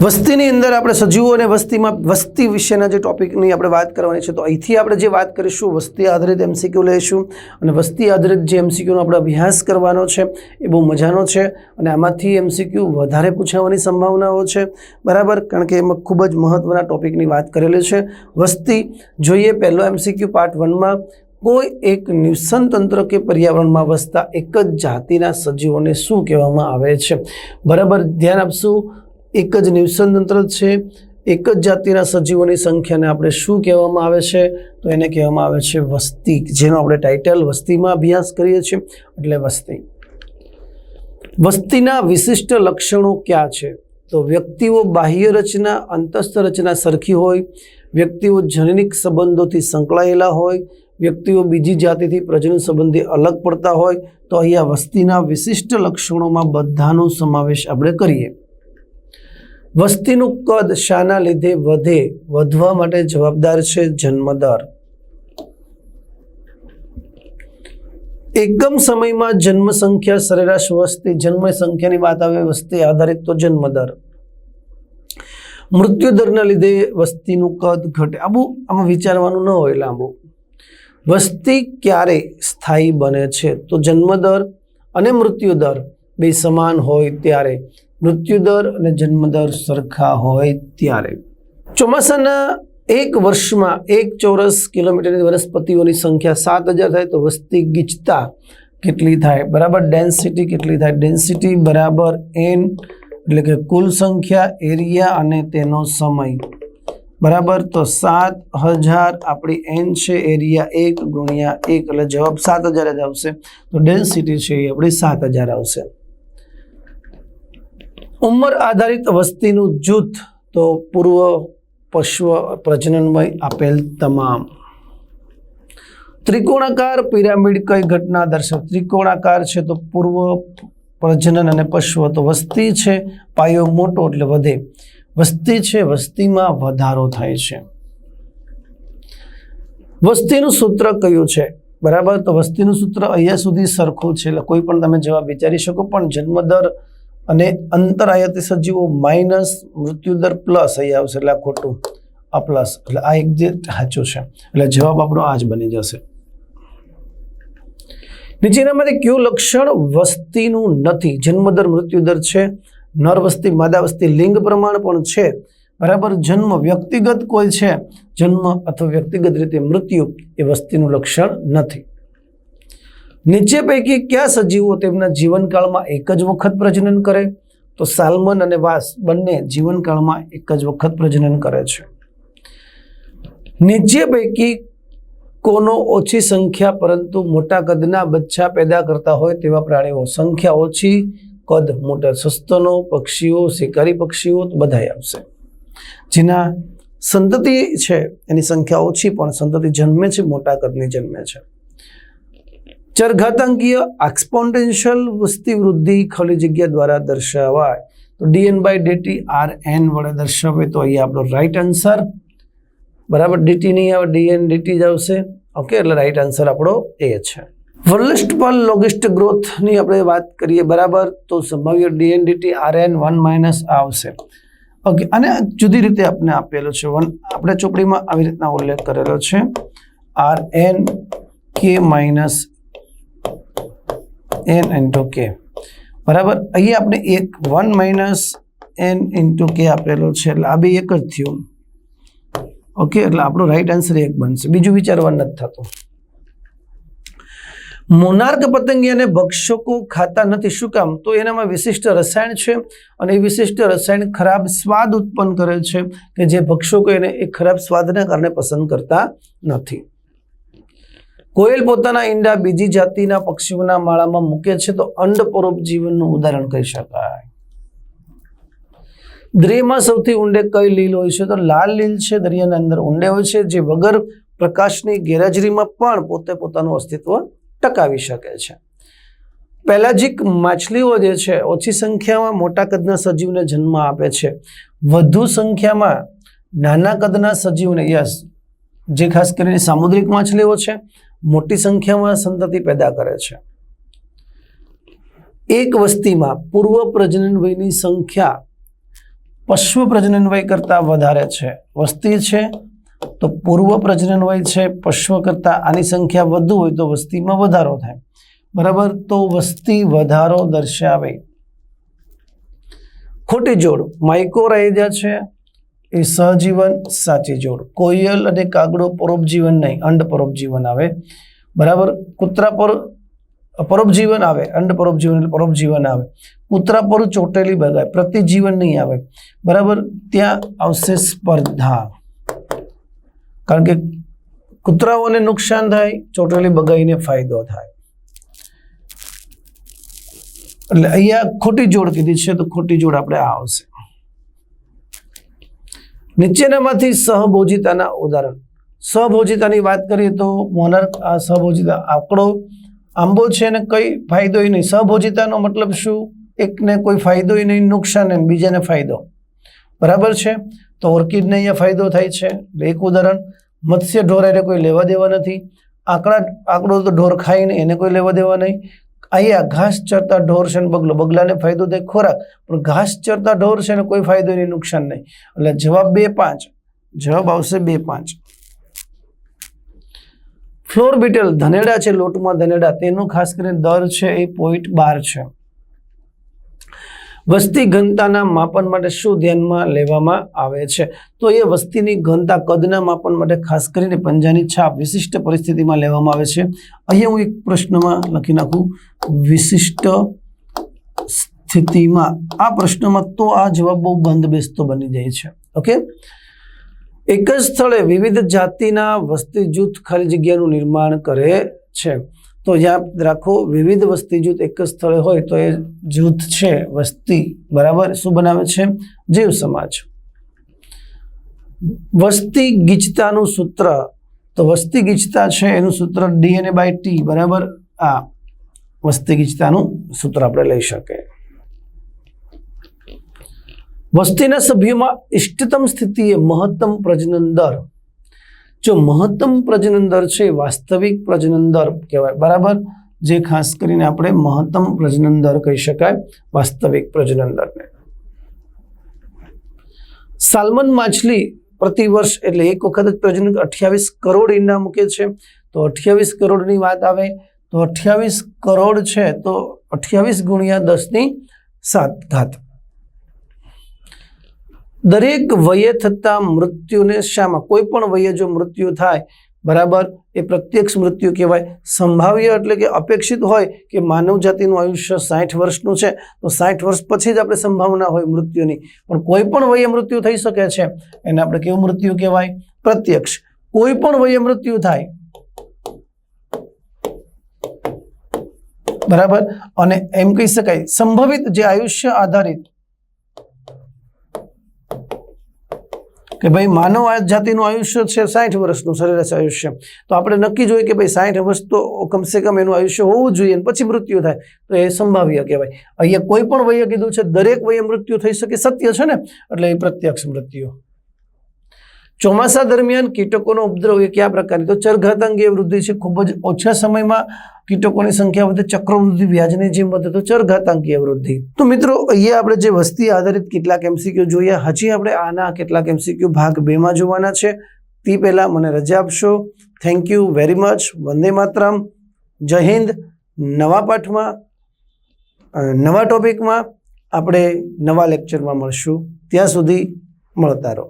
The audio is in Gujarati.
વસ્તીની અંદર આપણે સજીવો અને વસ્તીમાં વસ્તી વિશેના જે ટોપિકની આપણે વાત કરવાની છે, તો અહીંથી આપણે જે વાત કરીશું વસ્તી આધારિત એમસીક્યુ લઈશું અને વસ્તી આધારિત જે એમસીક્યુનો આપણે અભ્યાસ કરવાનો છે એ બહુ મજાનો છે અને આમાંથી એમસીક્યુ વધારે પૂછાવાની સંભાવનાઓ છે, બરાબર, કારણ કે એમાં ખૂબ જ મહત્ત્વના ટોપિકની વાત કરેલી છે. વસ્તી જોઈએ પહેલો એમસીક્યુ પાર્ટ 1માં, કોઈ એક નિવસન તંત્ર કે પર્યાવરણમાં વસતા એક જ જાતિના સજીવોને શું કહેવામાં આવે છે? બરાબર, ધ્યાન આપશું. એક જ નિવસન તંત્ર છે, એક જ જાતિના સજીવોની સંખ્યાને આપણે શું કહેવામાં આવે છે? તો એને કહેવામાં આવે છે વસ્તી, જેનો આપણે ટાઇટલ વસ્તીમાં અભ્યાસ કરીએ છીએ, એટલે વસ્તી. વસ્તીના વિશિષ્ટ લક્ષણો ક્યાં છે? તો વ્યક્તિઓ બાહ્ય રચના, અંતસ્થ રચના સરખી હોય, વ્યક્તિઓ જનનિક સંબંધોથી સંકળાયેલા હોય, વ્યક્તિઓ બીજી જાતિથી પ્રજનન સંબંધી અલગ પડતા હોય. તો અહીંયા વસ્તીના વિશિષ્ટ લક્ષણોમાં બધાનો સમાવેશ આપણે કરીએ. વસ્તીનું કદ શાના લીધે વધે? વધવા માટે જવાબદાર છે જન્મદર. એકમ સમયમાં જન્મ સંખ્યા, સરેરાશ વસ્તી, જન્મ સંખ્યાની વાત આવે વસ્તી આધારિત તો જન્મદર. મૃત્યુદરના લીધે વસ્તીનું કદ ઘટે. આમાં વિચારવાનું ન હોય લાંબુ. વસ્તી ક્યારે સ્થાયી બને છે? તો જન્મદર અને મૃત્યુદર બે સમાન હોય ત્યારે, મૃત્યુદર અને જન્મદર સરખા હોય ત્યારે. ચોમાસાના એક વર્ષમાં 1 ચોરસ કિલોમીટરની વનસ્પતિઓની સંખ્યા 7000 થાય તો વસ્તી ગીચતા કેટલી થાય? બરાબર, ડેન્સિટી કેટલી થાય? ડેન્સિટી બરાબર n, એટલે કે કુલ સંખ્યા, એરિયા અને તેનો સમય. બરાબર, તો 7000 આપણી n છે, એરિયા 1 ગુણ્યા 1, એટલે જવાબ 7000 જ આવશે. તો ડેન્સિટી છે એ આપણી 7000 આવશે. ઉંમર આધારિત વસ્તીનું જૂથ, તો પૂર્વ, પશ્વ, પ્રજનનમય આપેલ તમામ. ત્રિકોણાકાર પિરામિડ કઈ ઘટના દર્શાવે? ત્રિકોણાકાર છે તો પૂર્વ, પ્રજનન અને પશ્વ. તો વસ્તી છે, પાયો મોટો એટલે વધે. વસ્તી છે, વસ્તીમાં વધારો થાય છે. વસ્તીનું સૂત્ર કયું છે? બરાબર, તો વસ્તીનું સૂત્ર અહીંયા સુધી સરખું છે, એટલે કોઈ પણ તમે જવાબ વિચારી શકો, પણ જન્મદર અને અંતરાયતી સજીવો માઇનસ, મૃત્યુદર પ્લસ અહીંયા આવશે, એટલે આ ખોટું, આ પ્લસ, એટલે આ એક જે સાચું છે, એટલે જવાબ આપણો આ જ બની જશે. નીચેનામાંથી કયું લક્ષણ વસ્તીનું નથી? જન્મદર, મૃત્યુદર છે, નર વસ્તી, માદા વસ્તી, લિંગ પ્રમાણ પણ છે, બરાબર, જન્મ, વ્યક્તિગત કોઈ છે જન્મ અથવા વ્યક્તિગત રીતે મૃત્યુ, એ વસ્તીનું લક્ષણ નથી. નીચે પૈકી કયા સજીવો તેમના જીવનકાળમાં એક જ વખત પ્રજનન કરે? તો સાલ્મન અને વાસ બંને જીવનકાળમાં એક જ વખત પ્રજનન કરે છે. નીચે પૈકી કોનો ઓછી સંખ્યા પરંતુ મોટા કદના બચ્ચા પેદા કરતા હોય તેવા પ્રાણીઓ? સંખ્યા ઓછી, કદ મોટા, સસ્તનો, પક્ષીઓ, શિકારી પક્ષીઓ, બધાય આવશે. જેના સંતતિ છે એની સંખ્યા ઓછી પણ સંતતિ જન્મે છે, મોટા કદની જન્મે છે. ચરઘાતાંકીય એક્સપોનેન્શિયલ વસ્તી વૃદ્ધિ ખાલી જગ્યા દ્વારા દર્શાવાય તો dn/dt rn વડે દર્શાવે. તો અહીંયા આપણો રાઈટ આન્સર, બરાબર, dt નહીં આવે, dn dt જ આવશે. ઓકે, એટલે રાઈટ આન્સર આપણો એ છે. વર્લેસ્ટ પર લોગિસ્ટ ગ્રોથની આપણે વાત કરીએ, બરાબર, તો સંભાવ્ય dn dt rn 1 - આવશે. ઓકે, અને જુદી રીતે આપણે આપેલો છે, આપણે ચોપડીમાં આવી રીતના ઉલ્લેખ કરેલો છે, rn k - n into k, બરાબર. અહીંયા આપણે 1 - n into k આપેલો છે, એટલે આ બે એક જ થયું. ઓકે, એટલે આપણો રાઈટ આન્સર 1 બનશે, બીજું વિચારવા નથી થતું. મોનાર્ક પતંગિયાને ભક્ષકો ખાતા નથી, શું કામ? તો એનામાં વિશિષ્ટ રસાયણ છે અને એ વિશિષ્ટ રસાયણ ખરાબ સ્વાદ ઉત્પન્ન કરે છે કે જે ભક્ષકો એને એ ખરાબ સ્વાદના કારણે પસંદ કરતા નથી. કોયલ પોતાના ઈંડા બીજી જાતિના પક્ષીઓના માળામાં મૂકે છે, તો અંડ પરોપજીવનનું ઉદાહરણ કહી શકાય. દરિયામાં સૌથી ઊંડે કઈ લીલ હોય છે? તો લાલ લીલ છે, દરિયાના અંદર ઊંડે હોય છે, જે વગર પ્રકાશની ગેરહાજરીમાં પણ પોતે પોતાનું અસ્તિત્વ ટકાવી શકે છે. પેલાજિક માછલીઓ જે છે ઓછી સંખ્યામાં મોટા કદના સજીવને જન્મ આપે છે, વધુ સંખ્યામાં નાના કદના સજીવને, યસ, જે ખાસ કરીને સામુદ્રિક માછલીઓ છે, મોટી સંખ્યામાં સંતતિ પેદા કરે છે. એક વસ્તીમાં પૂર્વ પ્રજનન વયની સંખ્યા પશ્વ પ્રજનન વય કરતાં વધારે છે, વસ્તી છે તો પૂર્વ પ્રજનન વય છે, પશ્વ કરતાં આની સંખ્યા વધુ હોય તો વસ્તીમાં વધારો થાય, બરાબર. તો વસ્તી વધારો દર્શાવે. ખોટી જોડ માઇકોરાઇઝા છે એ સહજીવન, સાચી જોડ. કોયલ અને કાગડો પરોપજીવન નહીં, અંડ પરોપજીવન આવે, બરાબર. કૂતરા પર પરોપજીવન આવે, અંડ પરોપજીવન એટલે પરોપજીવન આવે. કૂતરા પર ચોટેલી બગાય, પ્રતિજીવન નહીં આવે, બરાબર. ત્યાં આવશે સ્પર્ધા, કારણ કે કૂતરાઓને નુકસાન થાય, ચોટેલી બગાઈને ફાયદો થાય. એટલે અહીંયા ખોટી જોડ કીધી છે તો ખોટી જોડ આપણે આ આવશે. નીચેનામાંથી સહભોજિતાના ઉદાહરણ. સહભોજિતાની વાત કરીએ તો મોનર્ક સહભોજિતા આંકડો આંબો છે ને કઈ ફાયદો નહીં. સહભોજિતાનો મતલબ શું? એકને કોઈ ફાયદો નહીં, નુકસાન નહીં, બીજાને ફાયદો, બરાબર છે. તો ઓર્કિડને અહીંયા ફાયદો થાય છે, એક ઉદાહરણ. મત્સ્ય ઢોર એને કોઈ લેવા દેવા નથી. આંકડો તો ઢોર ખાય નહીં, એને કોઈ લેવા દેવા નહીં. અહીંયા ઘાસ ચરતા ઢોર છે ને બગલો, બગલાને ફાયદો થાય ખોરાક, પણ ઘાસ ચરતા ઢોર છે ને કોઈ ફાયદો નહીં, નુકસાન નહીં. એટલે જવાબ 2-5, જવાબ આવશે 2-5. ફ્લોર બીટલ ધનેડા છે, લોટમાં ધનેડા, તેનું ખાસ કરીને દર છે એ 0.12 છે. વસ્તી ઘનતાના માપન માટે શું ધ્યાનમાં લેવામાં આવે છે? તો એ વસ્તીની ઘનતા કદના માપન માટે ખાસ કરીને પંજાની છાપ વિશિષ્ટ પરિસ્થિતિમાં લેવામાં આવે છે. અહીંયા હું એક પ્રશ્નમાં લખી નાખું, વિશિષ્ટ સ્થિતિમાં. આ પ્રશ્નમાં તો આ જવાબ બહુ બંધબેસતો બની જાય છે. ઓકે, એક જ સ્થળે વિવિધ જાતિના વસ્તી જૂથ ખાલી જગ્યાનું નિર્માણ કરે છે. તો યાદ રાખો, વિવિધ વસ્તી જૂથ એક જ સ્થળે હોય તો એ જૂથ છે વસ્તી, બરાબર. શું બનાવે છે? જીવ સમાજ. વસ્તી ગીચતાનું સૂત્ર. તો વસ્તી ગીચતા છે એનું સૂત્ર DNA/T, બરાબર. આ વસ્તી ગીચતાનું સૂત્ર આપણે લઈ શકીએ. વસ્તીના સભ્યોમાં ઇષ્ટતમ સ્થિતિએ મહત્તમ પ્રજનન દર. જો મહત્તમ પ્રજનન દર છે વાસ્તવિક પ્રજનન દર કહેવાય, બરાબર. જે ખાસ કરીને આપણે મહત્તમ પ્રજનન દર કહી શકાય, વાસ્તવિક પ્રજનન દરને. સાલ્મન માછલી પ્રતિ વર્ષ એટલે એક વખત જ પ્રજનન 28 કરોડ ઈંડા મૂકે છે. તો 28 કરોડની વાત આવે તો 28 કરોડ છે તો 28 ગુણ્યા 10⁷. દરેક વયે થતા મૃત્યુને શામાં? કોઈ પણ વયે જો મૃત્યુ થાય, બરાબર, એ પ્રત્યક્ષ મૃત્યુ કહેવાય. સંભાવ્ય એટલે કે અપેક્ષિત હોય કે માનવ જાતિનું આયુષ્ય 60 વર્ષનું છે તો 60 વર્ષ પછી જ આપણે સંભાવના હોય મૃત્યુની, પણ કોઈ પણ વયે મૃત્યુ થઈ શકે છે, એને આપણે કેવું મૃત્યુ કહેવાય? પ્રત્યક્ષ. કોઈ પણ વયે મૃત્યુ થાય, બરાબર. અને એમ કહી શકાય સંભવિત જે આયુષ્ય આધારિત, કે ભાઈ માનવ જાતિનું આયુષ્ય છે 60 વર્ષનું સરેરાશ આયુષ્ય, તો આપણે નક્કી જોઈએ કે ભાઈ 60 વર્ષ તો કમસે કમ એનું આયુષ્ય હોવું જોઈએ, પછી મૃત્યુ થાય તો એ સંભાવ્ય કહેવાય. અહીંયા કોઈ પણ વયે કીધું છે, દરેક વયે મૃત્યુ થઈ શકે, સત્ય છે ને, એટલે એ પ્રત્યક્ષ મૃત્યુ. ચોમાસા દરમિયાન કીટકોનો ઉપદ્રવ એ કયા પ્રકારની? તો ચરઘાતાંકીય વૃદ્ધિ છે. ખૂબ જ ઓછા સમયમાં કીટકોની સંખ્યા વધે, ચક્રવૃદ્ધિ વ્યાજની જેમ વધે, તો ચરઘાતાંકીય વૃદ્ધિ. તો મિત્રો, અહીંયા આપણે જે વસ્તી આધારિત કેટલાક MCQ જોયા, હજી આપણે આના કેટલાક MCQ ભાગ 2 માં જોવાના છે. તે પહેલા મને રજા આપશો. Thank you very much. વંદે માતરમ. જય હિન્દ. નવા પાઠમાં નવા ટોપિકમાં આપણે નવા લેક્ચરમાં મળશું. ત્યાં સુધી મળતા રહો.